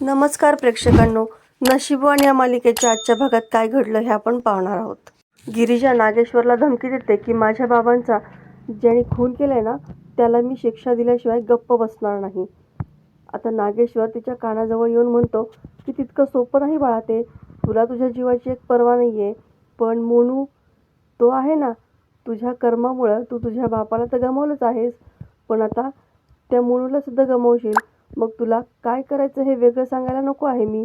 नमस्कार प्रेक्षकांनो, नशीबवान या मालिकेच्या आजच्या भागात काय घडलं हे आपण पाहणार आहोत. गिरिजा नागेश्वरला धमकी देते की माझ्या बाबांचा ज्याने खून केलाय ना त्याला मी शिक्षा दिल्याशिवाय गप्प बसणार नाही. आता नागेश्वर तिच्या कानाजवळ येऊन म्हणतो की तितकं सोपं नाही बाळा ते. तुला तुझ्या जीवाची एक पर्वा नाही आहे, पण मोनू तो आहे ना, तुझ्या कर्मामुळं तू तुझ्या बापाला तर गमावलंच आहेस, पण आता त्या मोनूला सुद्धा गमावशील. मग तुला काय करायचं हे वेगळं सांगायला नको आहे मी.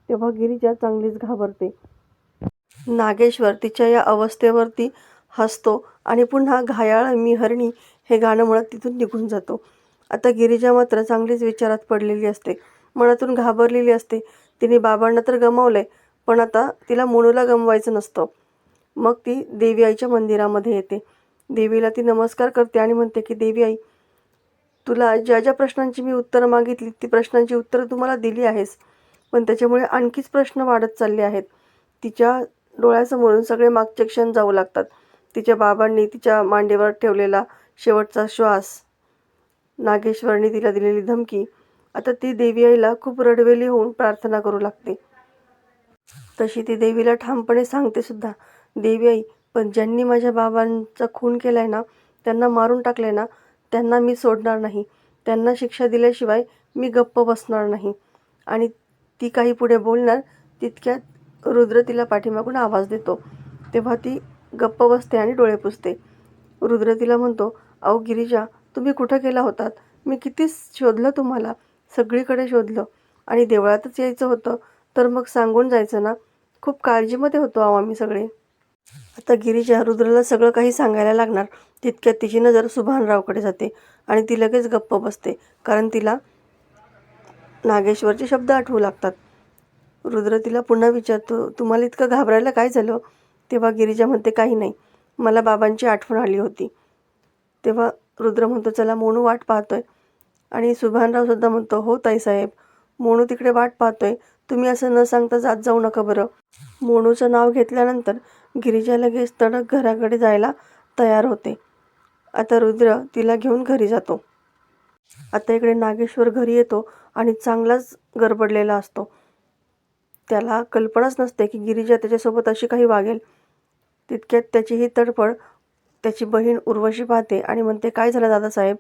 तेव्हा गिरिजा चांगलीच घाबरते. नागेश्वर तिच्या या अवस्थेवरती हसतो आणि पुन्हा घायाळ मी हरणी हे गाणं म्हणत तिथून निघून जातो. आता गिरिजा मात्र चांगलीच विचारात पडलेली असते, मनातून घाबरलेली असते. तिने बाबांना तर गमावलंय, पण आता तिला मोनूला गमवायचं नसतं. मग ती देवी आईच्या मंदिरामध्ये येते. देवीला ती नमस्कार करते आणि म्हणते की देवी आई, तुला ज्या ज्या प्रश्नांची मी उत्तरं मागितली ती प्रश्नांची उत्तरं तू मला दिली आहेस, पण त्याच्यामुळे आणखीच प्रश्न वाढत चालले आहेत. तिच्या डोळ्यासमोरून सगळे मागचे क्षण जाऊ लागतात. तिच्या बाबांनी तिच्या मांडीवर ठेवलेला शेवटचा श्वास, नागेश्वरने तिला दिलेली धमकी. आता ती देवी आईला खूप रडवेली होऊन प्रार्थना करू लागते. तशी ती देवीला ठामपणे सांगते सुद्धा, देवी आई, पण ज्यांनी माझ्या बाबांचा खून केलाय ना, त्यांना मारून टाकलंय ना, त्यांना मी सोडणार नाही. त्यांना शिक्षा दिल्याशिवाय मी गप्प बसणार नाही. आणि ती काही पुढे बोलणार तितक्यात रुद्र तिला पाठीमागून आवाज देतो. तेव्हा ती गप्प बसते आणि डोळे पुसते. रुद्र तिला म्हणतो, अहो गिरिजा, तुम्ही कुठं गेला होतात? मी किती शोधलं तुम्हाला, सगळीकडे शोधलं. आणि देवळातच यायचं होतं तर मग सांगून जायचं ना. खूप काळजीमध्ये होतो अहो आम्ही सगळे. आता गिरिजा रुद्रला सगळं काही सांगायला लागणार तितक्यात तिची नजर सुभानरावकडे जाते आणि ती लगेच गप्प बसते, कारण तिला नागेश्वरचे शब्द आठवू लागतात. रुद्र तिला पुन्हा विचारतो, तुम्हाला इतकं घाबरायला काय झालं? तेव्हा गिरिजा म्हणते, काही नाही, मला बाबांची आठवण आली होती. तेव्हा रुद्र म्हणतो, चला मोनू वाट पाहतोय. आणि सुभानरावसुद्धा म्हणतो, हो ताईसाहेब, मोनू तिकडे वाट पाहतोय. तुम्ही असं न सांगता जात जाऊ नका बरं. मोनूचं नाव घेतल्यानंतर गिरिजा लगेच तडक घराकडे जायला तयार होते. आता रुद्र तिला घेऊन घरी जातो. आता इकडे नागेश्वर घरी येतो आणि चांगलाच गडबडलेला असतो. त्याला कल्पनाच नसते की गिरिजा त्याच्यासोबत अशी काही वागेल. तितक्यात त्याची ही तडफड त्याची बहीण उर्वशी पाहते आणि म्हणते, काय झालं दादासाहेब?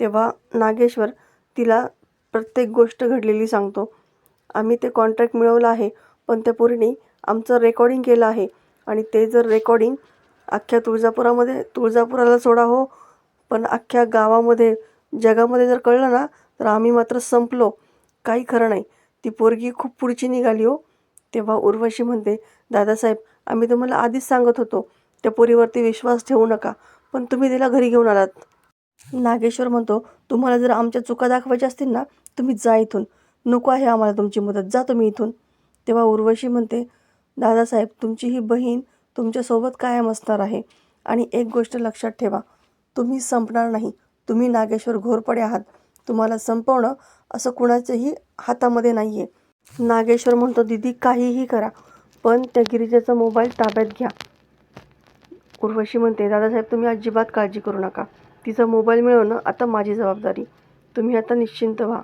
तेव्हा नागेश्वर तिला प्रत्येक गोष्ट घडलेली सांगतो. आम्ही ते कॉन्ट्रॅक्ट मिळवलं आहे, पण त्या पोरीने आमचं रेकॉर्डिंग केलं आहे आणि ते जर रेकॉर्डिंग अख्ख्या तुळजापुराला सोडा हो, पण अख्ख्या गावामध्ये जगामध्ये जर कळलं ना तर आम्ही मात्र संपलो. काही खरं नाही. ती पोरगी खूप पुढची निघाली हो. तेव्हा उर्वशी म्हणते, दादासाहेब, आम्ही तुम्हाला आधीच सांगत होतो त्या पोरीवरती विश्वास ठेवू नका, पण तुम्ही तिला घरी घेऊन आलात. नागेश्वर म्हणतो, तुम्हाला जर आमच्या चुका दाखवायच्या असतील ना, तुम्ही जा इथून. नको आहे आम्हाला तुमची मदत, जा तुम्ही इथून. तेव्हा उर्वशी म्हणते, दादासाहेब, तुमची ही बहीण तुमच्यासोबत कायम असणार आहे. आणि एक गोष्ट लक्षात ठेवा, तुम्ही संपणार नाही. तुम्ही नागेश्वर घोरपडे आहात. तुम्हाला संपवणं असं कुणाच्याही हातामध्ये नाही आहे. नागेश्वर म्हणतो, दीदी काहीही करा, पण त्या गिरिजेचा मोबाईल ताब्यात घ्या. उर्वशी म्हणते, दादासाहेब, तुम्ही अजिबात काळजी करू नका. तिचा मोबाईल मिळवणं आता माझी जबाबदारी. तुम्ही आता निश्चिंत व्हा.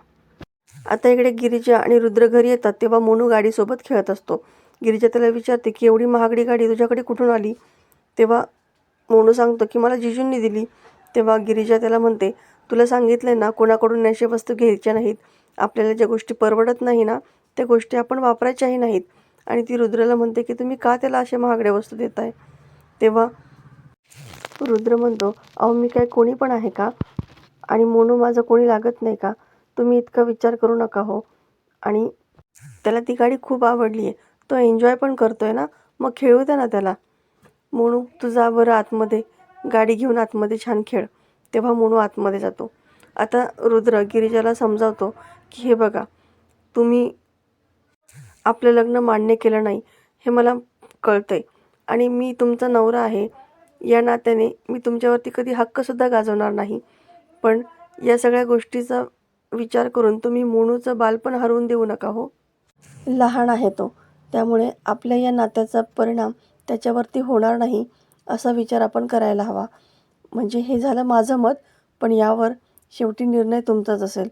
आता इकडे गिरिजा आणि रुद्र घरी येतात तेव्हा मोनू गाडीसोबत खेळत असतो. गिरिजा त्याला विचारते की एवढी महागडी गाडी तुझ्याकडे कुठून आली? तेव्हा मोनू सांगतो की मला जिजूंनी दिली. तेव्हा गिरिजा त्याला म्हणते, तुला सांगितलंय ना, कोणाकडून नशे वस्तू घ्यायच्या नाहीत. आपल्याला ज्या गोष्टी परवडत नाही ना त्या गोष्टी आपण वापरायच्याही नाहीत. आणि ती रुद्रला म्हणते की तुम्ही का त्याला अशा महागड्या वस्तू देताय? तेव्हा रुद्र म्हणतो, अहो मी काय कोणी पण आहे का? आणि मोनू माझं कोणी लागत नाही का? तुम्ही इतका विचार करू नका हो. आणि त्याला ती गाडी खूप आवडली आहे, तो एन्जॉय पण करतोय ना, मग खेळू द्या ना त्याला. मोनू तू जा बरं आतमध्ये, गाडी घेऊन आतमध्ये छान खेळ. तेव्हा मोनू आतमध्ये जातो. आता रुद्र गिरिजाला समजावतो की हे बघा, तुम्ही आपलं लग्न मान्य केलं नाही हे मला कळतंय आणि मी तुमचा नवरा आहे या नात्याने मी तुमच्यावरती कधी हक्कसुद्धा गाजवणार नाही, पण या सगळ्या गोष्टीचा विचार करून तुम्ही मोनूचं बालपण हरवून देऊ नका हो. लहान आहे तो, त्यामुळे आपल्या या नात्याचा परिणाम त्याच्यावरती होणार नाही असा विचार आपण करायला हवा. म्हणजे हे झालं माझं मत, पण यावर शेवटी निर्णय तुमचाच असेल.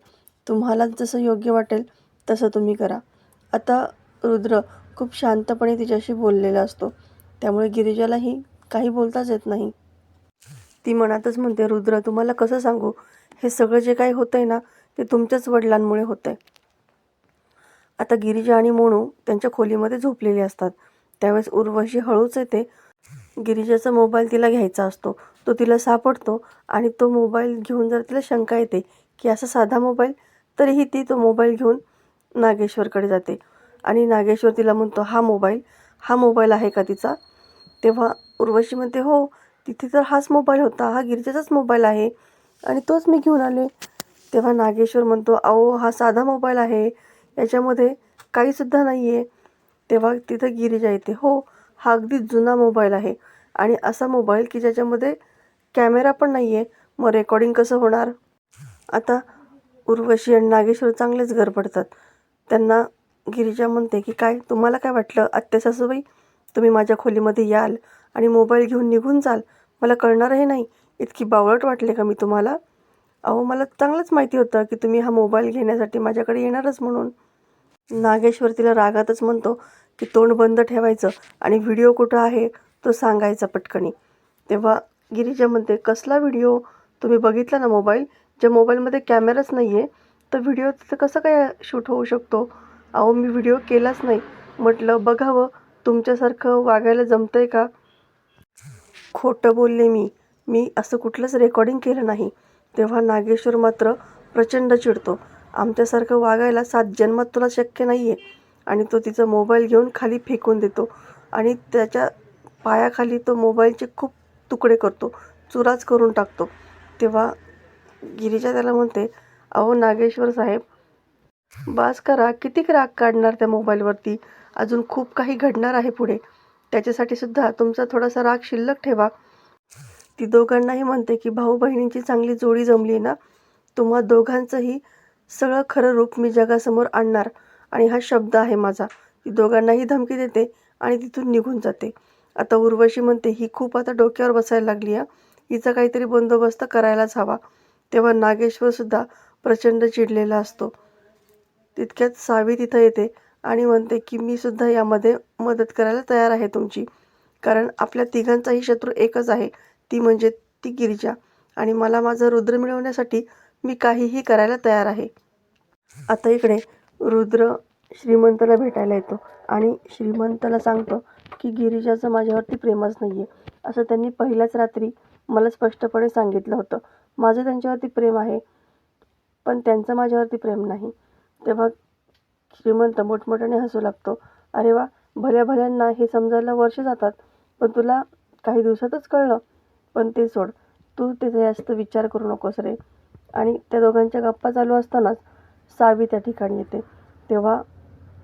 तुम्हाला जसं योग्य वाटेल तसं तुम्ही करा. आता रुद्र खूप शांतपणे तिच्याशी बोललेला असतो, त्यामुळे गिरिजालाही काही बोलताच येत नाही. ती मनातच म्हणते, रुद्र तुम्हाला कसं सांगू, हे सगळं जे काही होतं आहे ना, ते तुमच्याच वडिलांमुळे होतं आहे. आता गिरिजा आणि मोनू त्यांच्या खोलीमध्ये झोपलेले असतात. त्यावेळेस उर्वशी हळूच येते. गिरिजाचा मोबाईल तिला घ्यायचा असतो. तो तिला सापडतो आणि तो मोबाईल घेऊन जर तिला शंका येते की असा साधा मोबाईल, तरीही ती तो मोबाईल घेऊन नागेश्वरकडे जाते आणि नागेश्वर तिला म्हणतो, हा मोबाईल आहे का तिचा? तेव्हा उर्वशी म्हणते, हो तिथे तर हाच मोबाईल होता, हा गिरिजाचाच मोबाईल आहे आणि तोच मी घेऊन आले. तेव्हा नागेश्वर म्हणतो, अहो हा साधा मोबाईल आहे, याच्यामध्ये काहीसुद्धा नाही आहे. तेव्हा तिथं गिरिजा येते, हो हा अगदी जुना मोबाईल आहे आणि असा मोबाईल की ज्याच्यामध्ये कॅमेरा पण नाही आहे, मग रेकॉर्डिंग कसं होणार? आता उर्वशी आणि नागेश्वर चांगलेच गडबडतात. त्यांना गिरिजा म्हणते की काय तुम्हाला काय वाटलं आत्या सासूबाई, तुम्ही माझ्या खोलीमध्ये याल आणि मोबाईल घेऊन निघून जाल, मला कळणारही नाही, इतकी बावळट वाटले का मी तुम्हाला? अहो मला चांगलंच माहिती होतं की तुम्ही हा मोबाईल घेण्यासाठी माझ्याकडे येणारच म्हणून. नागेश्वर तिला रागातच म्हणतो की तोंड बंद ठेवायचं आणि व्हिडिओ कुठं आहे तो सांगायचा पटकनी. तेव्हा गिरिजा म्हणते, कसला व्हिडिओ? तुम्ही बघितला ना मोबाईल? ज्या मोबाईलमध्ये कॅमेराच नाही आहे तर व्हिडिओ तिथं कसं काय शूट होऊ शकतो? अहो मी व्हिडिओ केलाच नाही. म्हटलं बघावं तुमच्यासारखं वागायला जमतं आहे का? खोटं बोलले मी असं कुठलंच रेकॉर्डिंग केलं नाही. तेव्हा नागेश्वर मात्र प्रचंड चिडतो. आमच्यासारखं वागायला 7 जन्मात तुला शक्य नाही आहे. आणि तो तिचा मोबाईल घेऊन खाली फेकून देतो आणि त्याच्या पायाखाली तो मोबाईलचे खूप तुकडे करतो, चुराच करून टाकतो. तेव्हा गिरिजा त्याला म्हणते, अहो नागेश्वर साहेब बास करा, कितीक राग काढणार त्या मोबाईलवरती? अजून खूप काही घडणार आहे पुढे, त्याच्यासाठी सुद्धा तुमचा थोडासा राग शिल्लक ठेवा. ती दोघांनाही म्हणते की भाऊ बहिणींची चांगली जोडी जमली ना, तुम्हा दोघांचंही सगळं खरं रूप मी जगासमोर आणणार आणि हा शब्द आहे माझा. ती दोघांनाही धमकी देते आणि तिथून निघून जाते. आता उर्वशी म्हणते, ही खूप आता डोक्यावर बसायला लागली आहे, हिचा काहीतरी बंदोबस्त करायलाच हवा. तेव्हा नागेश्वरसुद्धा प्रचंड चिडलेला असतो. तितक्यात सावी तिथं येते आणि म्हणते की मी सुद्धा यामध्ये मदत करायला तयार आहे तुमची, कारण आपल्या तिघांचाही शत्रू एकच आहे, ती म्हणजे ती गिरिजा, आणि मला माझं रुद्र मिळवण्यासाठी मी काहीही करायला तयार आहे. आता इकडे रुद्र श्रीमंतला भेटायला येतो आणि श्रीमंतला सांगतो की गिरिजाचं माझ्यावरती प्रेमच नाही आहे, असं त्यांनी पहिल्याच रात्री मला स्पष्टपणे सांगितलं होतं. माझं त्यांच्यावरती प्रेम आहे पण त्यांचं माझ्यावरती प्रेम नाही. तेव्हा श्रीमंत मोठमोठ्याने हसू लागतो, अरे वा, भल्या भल्यांना हे समजायला वर्ष जातात, पण तुला काही दिवसातच कळलं. पण ते सोड, तू त्याचा जास्त विचार करू नकोस रे. आणि त्या दोघांच्या गप्पा चालू असतानाच सावी त्या ठिकाणी येते. तेव्हा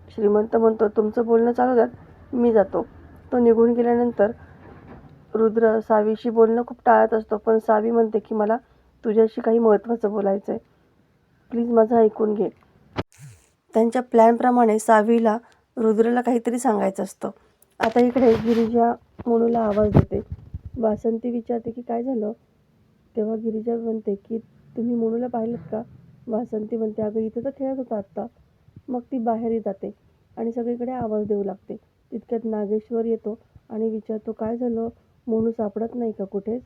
श्रीमंत म्हणतो, तुमचं बोलणं चालू द्यात, मी जातो. तो निघून गेल्यानंतर रुद्र सावीशी बोलणं खूप टाळत असतो, पण सावी म्हणते की मला तुझ्याशी काही महत्त्वाचं बोलायचं आहे, प्लीज माझं ऐकून घे. त्यांच्या प्लॅनप्रमाणे सावीला रुद्रला काहीतरी सांगायचं असतं. आता इकडे गिरिजा मोनूला आवाज देते. वासंती विचारते की काय झालं? तेव्हा गिरिजा म्हणते की तुम्ही मोनूला पाहिलं का? वासंती म्हणते, अगं इथं तर खेळत होता आत्ता. मग ती बाहेर जाते आणि सगळीकडे आवाज देऊ लागते. तितक्यात नागेश्वर येतो आणि विचारतो, काय झालं? मोनू सापडत नाही का कुठेच?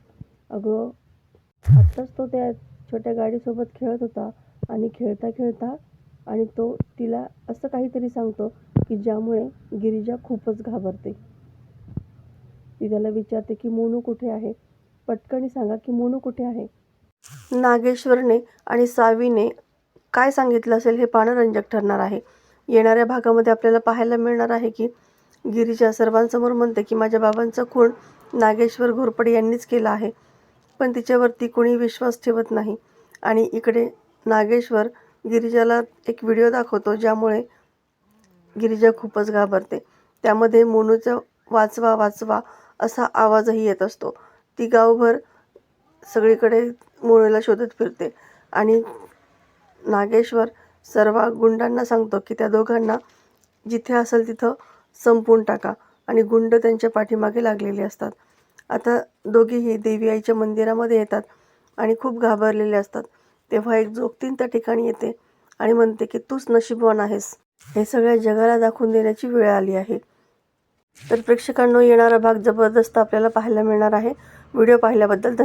अगं आत्ताच तो त्या छोट्या गाडीसोबत खेळत होता आणि खेळता खेळता आणि तो तिला असं काहीतरी सांगतो की ज्यामुळे गिरिजा खूपच घाबरते. ती त्याला विचारते की मोनू कुठे आहे? पटकन सांगा की मोनू कुठे आहे? नागेश्वरने आणि सावीने काय सांगितलं असेल हे पाहणं रंजक ठरणार आहे. येणाऱ्या भागामध्ये आपल्याला पाहायला मिळणार आहे की गिरिजा सर्वांसमोर म्हणते की माझ्या बाबांचा खून नागेश्वर घोरपडे यांनीच केला आहे, पण तिच्यावरती कोणी विश्वास ठेवत नाही. आणि इकडे नागेश्वर गिरिजाला एक व्हिडिओ दाखवतो ज्यामुळे गिरिजा खूपच घाबरते. त्यामध्ये मोनूचा वाचवा वाचवा असा आवाजही येत असतो. ती गावभर सगळीकडे मोनूला शोधत फिरते आणि नागेश्वर सर्व गुंडांना सांगतो की त्या दोघांना जिथे असेल तिथं संपवून टाका आणि गुंड त्यांच्या पाठीमागे लागलेले असतात. आता दोघेही देवी आईच्या मंदिरामध्ये येतात आणि खूप घाबरलेले असतात. तेव्हा एक जोगतीन त्या ठिकाणी येते आणि म्हणते की तूच नशीबवान आहेस. हे सगळ्या जगाला दाखवून देण्याची वेळ आली आहे. तर प्रेक्षकांनो, येणारा भाग जबरदस्त आपल्याला पाहायला मिळणार आहे. व्हिडिओ पाहिल्याबद्दल